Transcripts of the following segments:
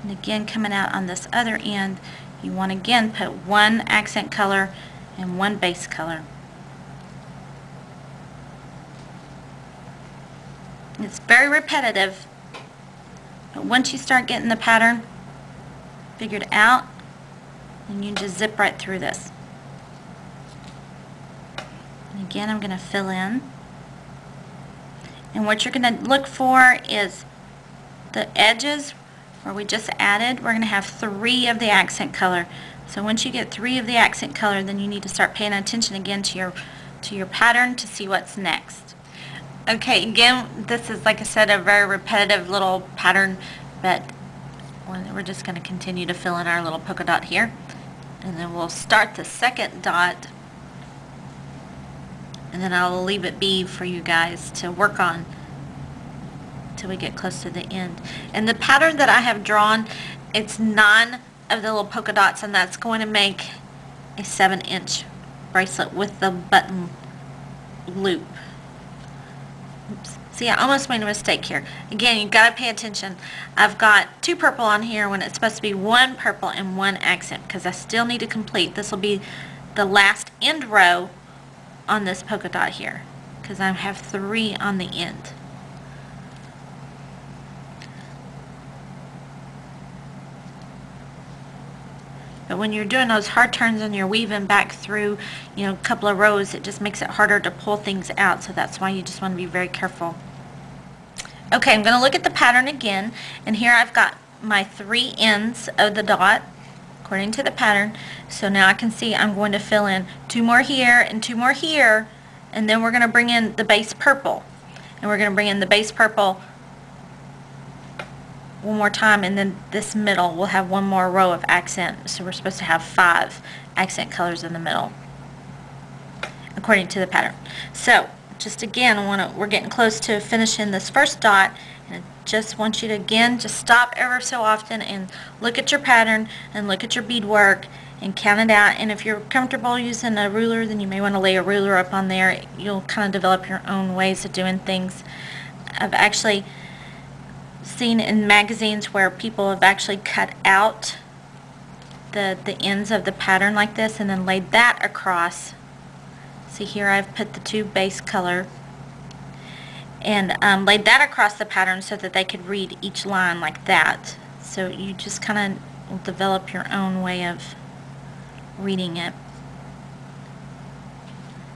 And again, coming out on this other end, you want to again put one accent color and one base color. It's very repetitive, but once you start getting the pattern figured out, then you just zip right through this. And again, I'm going to fill in. And what you're going to look for is the edges where we just added. We're going to have 3 of the accent color. So once you get 3 of the accent color, then you need to start paying attention again to your pattern to see what's next. Okay, again, this is, like I said, a very repetitive little pattern, but we're just going to continue to fill in our little polka dot here. And then we'll start the second dot, and then I'll leave it be for you guys to work on till we get close to the end. And the pattern that I have drawn, it's 9 of the little polka dots, and that's going to make a 7-inch bracelet with the button loop. Oops. See, I almost made a mistake here. Again, you've got to pay attention. I've got 2 purple on here when it's supposed to be 1 purple and 1 accent, because I still need to complete. This will be the last end row on this polka dot here, because I have 3 on the end. But when you're doing those hard turns and you're weaving back through, you know, a couple of rows, it just makes it harder to pull things out. So that's why you just want to be very careful. Okay, I'm going to look at the pattern again, and here I've got my 3 ends of the dot according to the pattern. So now I can see I'm going to fill in 2 more here and 2 more here, and then we're going to bring in the base purple. And we're going to bring in the base purple one more time, and then this middle will have 1 more row of accent. So we're supposed to have 5 accent colors in the middle according to the pattern. So just again, we're getting close to finishing this first dot, and I just want you to again just stop ever so often and look at your pattern and look at your beadwork and count it out. And if you're comfortable using a ruler, then you may want to lay a ruler up on there. You'll kind of develop your own ways of doing things. I've actually seen in magazines where people have actually cut out the ends of the pattern like this and then laid that across. See, here I've put the 2 base color and laid that across the pattern so that they could read each line like that. So you just kind of will develop your own way of reading it,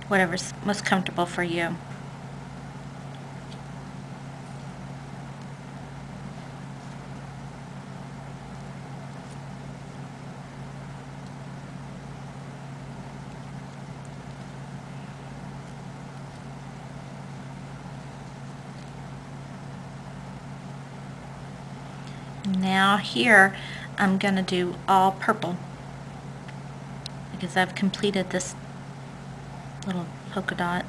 whatever's most comfortable for you. Now here I'm going to do all purple because I've completed this little polka dot.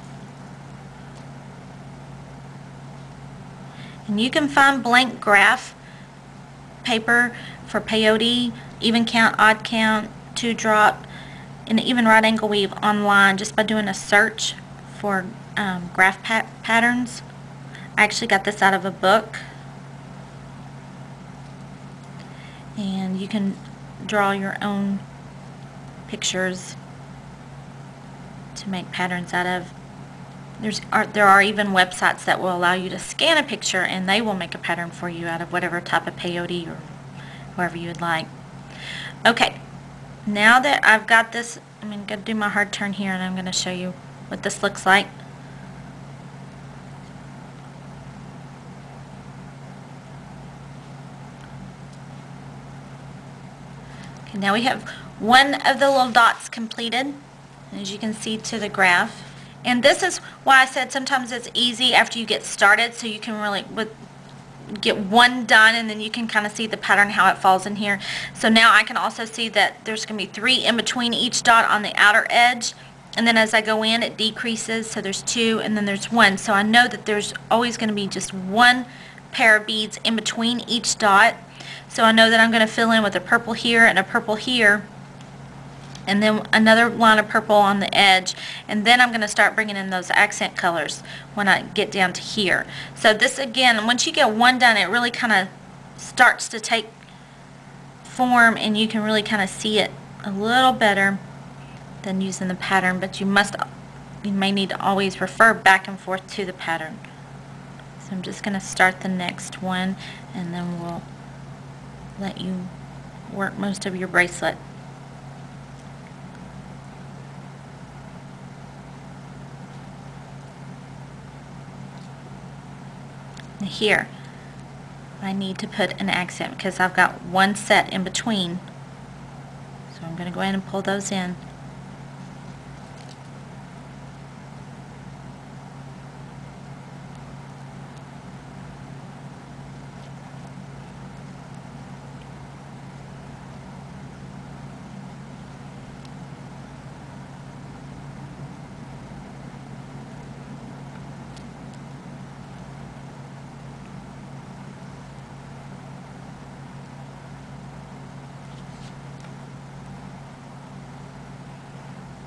And you can find blank graph paper for peyote, even count, odd count, 2-drop, and even right angle weave online just by doing a search for graph patterns. I actually got this out of a book. And you can draw your own pictures to make patterns out of. There are even websites that will allow you to scan a picture and they will make a pattern for you out of whatever type of peyote or whoever you would like. Okay, now that I've got this, I'm going to do my hard turn here and I'm going to show you what this looks like. Now we have 1 of the little dots completed, as you can see to the graph. And this is why I said sometimes it's easy after you get started, so you can really get 1 done and then you can kind of see the pattern, how it falls in here. So now I can also see that there's going to be 3 in between each dot on the outer edge, and then as I go in it decreases, so there's 2 and then there's 1. So I know that there's always going to be just 1 pair of beads in between each dot. So I know that I'm going to fill in with a purple here and a purple here, and then another line of purple on the edge, and then I'm going to start bringing in those accent colors when I get down to here. So this again, once you get 1 done, it really kind of starts to take form, and you can really kind of see it a little better than using the pattern, but you may need to always refer back and forth to the pattern. So I'm just going to start the next one, and then we'll let you work most of your bracelet. Here I need to put an accent because I've got one set in between, so I'm going to go ahead and pull those in.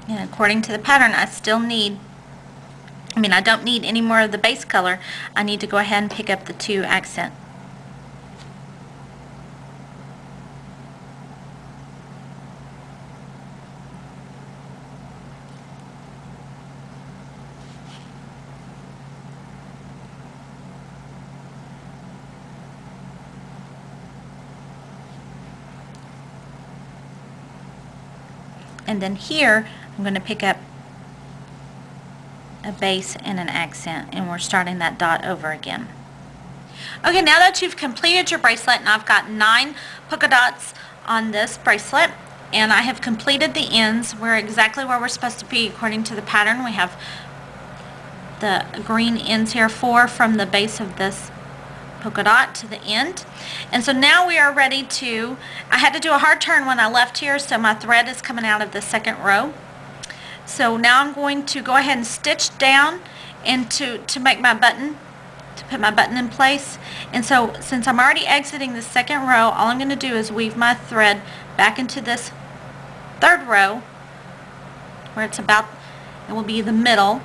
And according to the pattern, I don't need any more of the base color. I need to go ahead and pick up the 2 accent. And then here, I'm going to pick up a base and an accent, and we're starting that dot over again. Okay, now that you've completed your bracelet, and I've got 9 polka dots on this bracelet, and I have completed the ends. We're exactly where we're supposed to be according to the pattern. We have the green ends here, 4 from the base of this polka dot to the end. And so now we are ready to, I had to do a hard turn when I left here, so my thread is coming out of the second row. So now I'm going to go ahead and stitch down into to make my button, to put my button in place. And so since I'm already exiting the second row, all I'm going to do is weave my thread back into this third row where it's about, it will be the middle,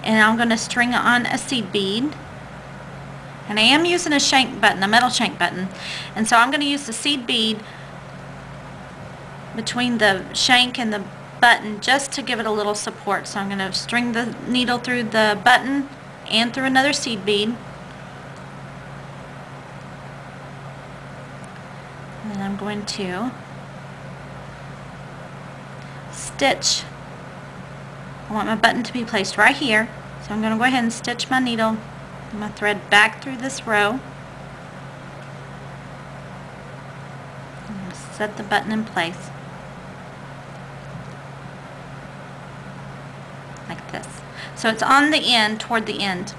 and I'm going to string on a seed bead. And I am using a shank button, a metal shank button. And so I'm going to use the seed bead between the shank and the button just to give it a little support. So I'm going to string the needle through the button and through another seed bead. And then I'm going to stitch. I want my button to be placed right here. So I'm going to go ahead and stitch my needle, my thread back through this row. I'm going to set the button in place like this. So it's on the end, toward the end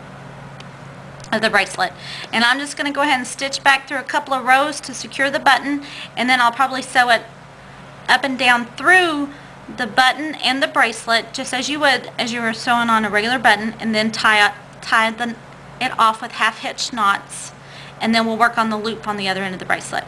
of the bracelet. And I'm just going to go ahead and stitch back through a couple of rows to secure the button, and then I'll probably sew it up and down through the button and the bracelet just as you would as you were sewing on a regular button, and then tie it off with half hitch knots, and then we'll work on the loop on the other end of the bracelet.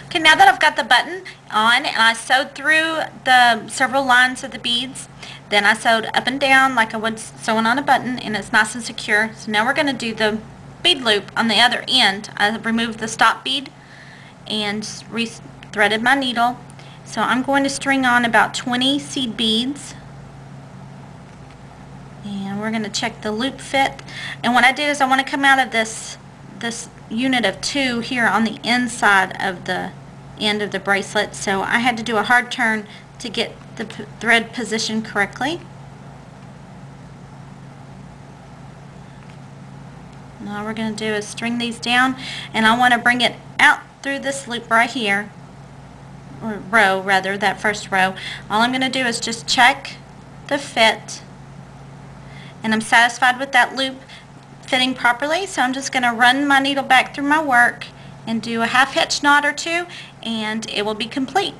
Okay, now that I've got the button on and I sewed through the several lines of the beads, then I sewed up and down like I would sewing on a button, and it's nice and secure. So now we're going to do the bead loop on the other end. I removed the stop bead and re-threaded my needle. So I'm going to string on about 20 seed beads. And we're going to check the loop fit. And what I did is I want to come out of this unit of 2 here on the inside of the end of the bracelet. So I had to do a hard turn to get the thread positioned correctly. Now all we're going to do is string these down, and I want to bring it out through this loop right here, or row rather, that first row. All I'm going to do is just check the fit, and I'm satisfied with that loop fitting properly, so I'm just going to run my needle back through my work and do a half hitch knot or 2, and it will be complete.